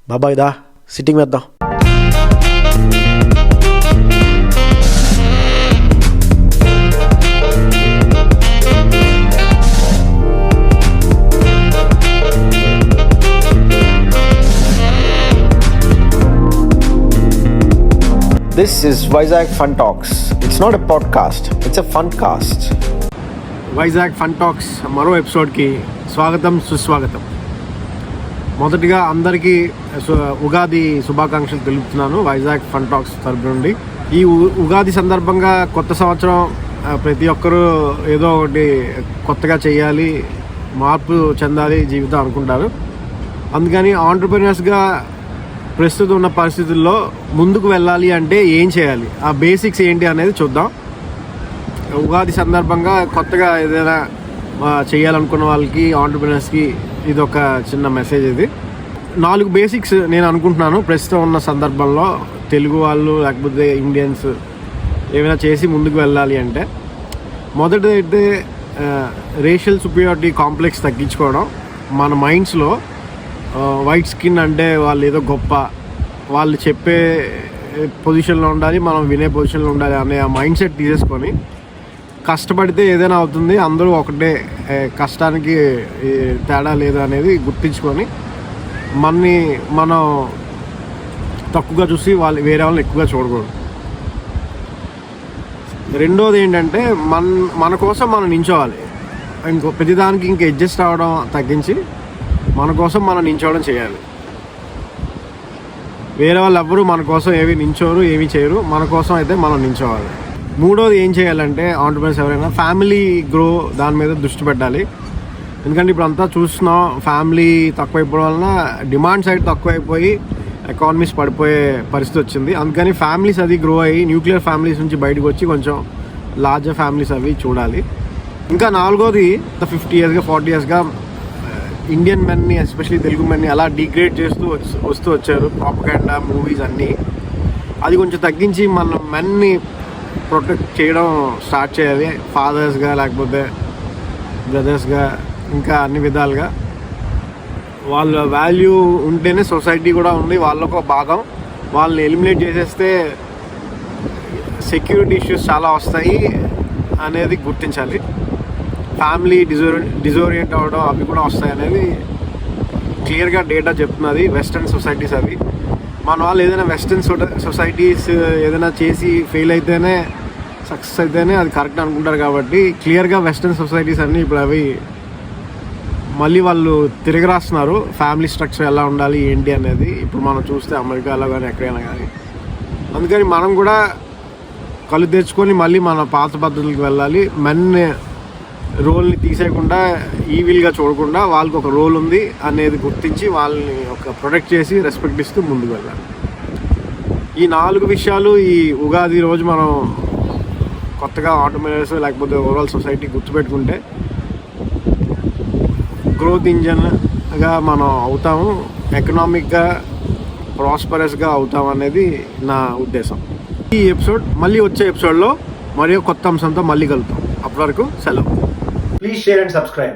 బాబాయ్ దా సిట్టింగ్ వేద్దాం. This is Vizag Fun Talks. It's not a podcast, it's a fun cast. Vizag fun talks మరో ఎపిసోడ్కి స్వాగతం సుస్వాగతం. మొదటిగా అందరికీ ఉగాది శుభాకాంక్షలు తెలుపుతున్నాను వైజాగ్ ఫన్ టాక్స్ తరపు నుండి. ఈ ఉగాది సందర్భంగా కొత్త సంవత్సరం ప్రతి ఒక్కరూ ఏదో ఒకటి కొత్తగా చేయాలి, మార్పు చెందాలి జీవితం అనుకుంటారు. అందుకని ఆంటర్‌ప్రెన్యూర్స్గా ప్రస్తుతం ఉన్న పరిస్థితుల్లో ముందుకు వెళ్ళాలి అంటే ఏం చేయాలి, ఆ బేసిక్స్ ఏంటి అనేది చూద్దాం. ఉగాది సందర్భంగా కొత్తగా ఏదైనా చేయాలనుకున్న వాళ్ళకి, ఆంటర్‌ప్రెన్యూర్స్కి ఇది ఒక చిన్న మెసేజ్. ఇది 4 బేసిక్స్ నేను అనుకుంటున్నాను ప్రస్తుతం ఉన్న సందర్భంలో తెలుగు వాళ్ళు లేకపోతే ఇండియన్స్ ఏమైనా చేసి ముందుకు వెళ్ళాలి అంటే. మొదటిది అయితే రేషియల్ సుపీరియారిటీ కాంప్లెక్స్ తగ్గించుకోవడం. మన మైండ్స్లో వైట్ స్కిన్ అంటే వాళ్ళు ఏదో గొప్ప, వాళ్ళు చెప్పే పొజిషన్లో ఉండాలి, మనం వినే పొజిషన్లో ఉండాలి అనే ఆ మైండ్ సెట్ తీసేసుకొని కష్టపడితే ఏదైనా అవుతుంది, అందరూ ఒకటే, కష్టానికి తేడా లేదు అనేది గుర్తించుకొని మనని మనం తక్కువగా చూసి వేరే వాళ్ళని ఎక్కువగా చూడకూడదు. రెండోది ఏంటంటే మన కోసం మనం నించోవాలి. ప్రతిదానికి ఇంకా అడ్జస్ట్ అవ్వడం తగ్గించి మన కోసం మనం నించోవడం చేయాలి. వేరే వాళ్ళు ఎవ్వరూ మన కోసం ఏవి నించోరు, ఏమీ చేయరు, మన కోసం అయితే మనం నించోవాలి. మూడోది ఏం చేయాలంటే ఆంటర్‌ప్రెన్యూర్స్ ఎవరైనా ఫ్యామిలీ గ్రో దాని మీద దృష్టి పెట్టాలి. ఎందుకంటే ఇప్పుడు అంతా చూస్తున్నాం, ఫ్యామిలీ తక్కువైపోవడం వలన డిమాండ్ సైడ్ తక్కువైపోయి ఎకానమీస్ పడిపోయే పరిస్థితి వచ్చింది. అందుకని ఫ్యామిలీస్ అది గ్రో అయ్యి న్యూక్లియర్ ఫ్యామిలీస్ నుంచి బయటకు వచ్చి కొంచెం లార్జర్ ఫ్యామిలీస్ అవి చూడాలి. ఇంకా నాలుగోది 50 ఇయర్స్గా 40 ఇయర్స్గా ఇండియన్ మెన్ని, ఎస్పెషల్లీ తెలుగు మెన్ని అలా డిగ్రేడ్ చేస్తూ వస్తూ వచ్చారు, ప్రాపగాండా మూవీస్ అన్నీ. అది కొంచెం తగ్గించి మన మెన్ని ప్రొటెక్ట్ చేయడం స్టార్ట్ చేయాలి. ఫాదర్స్గా లేకపోతే బ్రదర్స్గా, ఇంకా అన్ని విధాలుగా వాళ్ళ వాల్యూ ఉంటేనే సొసైటీ కూడా ఉంది, వాళ్ళకు భాగం. వాళ్ళని ఎలిమినేట్ చేసేస్తే సెక్యూరిటీ ఇష్యూస్ చాలా వస్తాయి అనేది గుర్తించాలి. ఫ్యామిలీ డిజోరియంట్ అవ్వడం అవి కూడా వస్తాయి అనేది క్లియర్గా డేటా చెప్తున్నది. వెస్ట్రన్ సొసైటీస్ అవి, మన వాళ్ళు ఏదైనా వెస్ట్రన్ సొసైటీస్ ఏదైనా చేసి ఫెయిల్ అయితేనే, సక్సెస్ అయితేనే అది కరెక్ట్ అనుకుంటారు. కాబట్టి క్లియర్గా వెస్ట్రన్ సొసైటీస్ అన్నీ ఇప్పుడు అవి మళ్ళీ వాళ్ళు తిరిగి రాస్తున్నారు, ఫ్యామిలీ స్ట్రక్చర్ ఎలా ఉండాలి ఏంటి అనేది. ఇప్పుడు మనం చూస్తే అమెరికాలో కానీ ఎక్కడైనా కానీ. అందుకని మనం కూడా కళ్ళు తెచ్చుకొని మళ్ళీ మన పాత పద్ధతులకు వెళ్ళాలి. మెన్ రోల్ని తీసేయకుండా, ఈవిల్గా చూడకుండా వాళ్ళకి ఒక రోల్ ఉంది అనేది గుర్తించి వాళ్ళని ఒక ప్రొటెక్ట్ చేసి రెస్పెక్ట్ ఇస్తూ ముందుకు వెళ్ళాలి. ఈ 4 విషయాలు ఈ ఉగాది రోజు మనం కొత్తగా ఆంటర్‌ప్రెన్యూర్స్ లేకపోతే ఓవరాల్ సొసైటీ గుర్తుపెట్టుకుంటే గ్రోత్ ఇంజన్గా మనం అవుతాము, ఎకనామిక్గా ప్రాస్పరస్గా అవుతాం అనేది నా ఉద్దేశం. ఈ ఎపిసోడ్ మళ్ళీ వచ్చే ఎపిసోడ్లో మరో కొత్త అంశంతో మళ్ళీ కలుద్దాం. అప్పటి వరకు సెలవు. Please share and subscribe.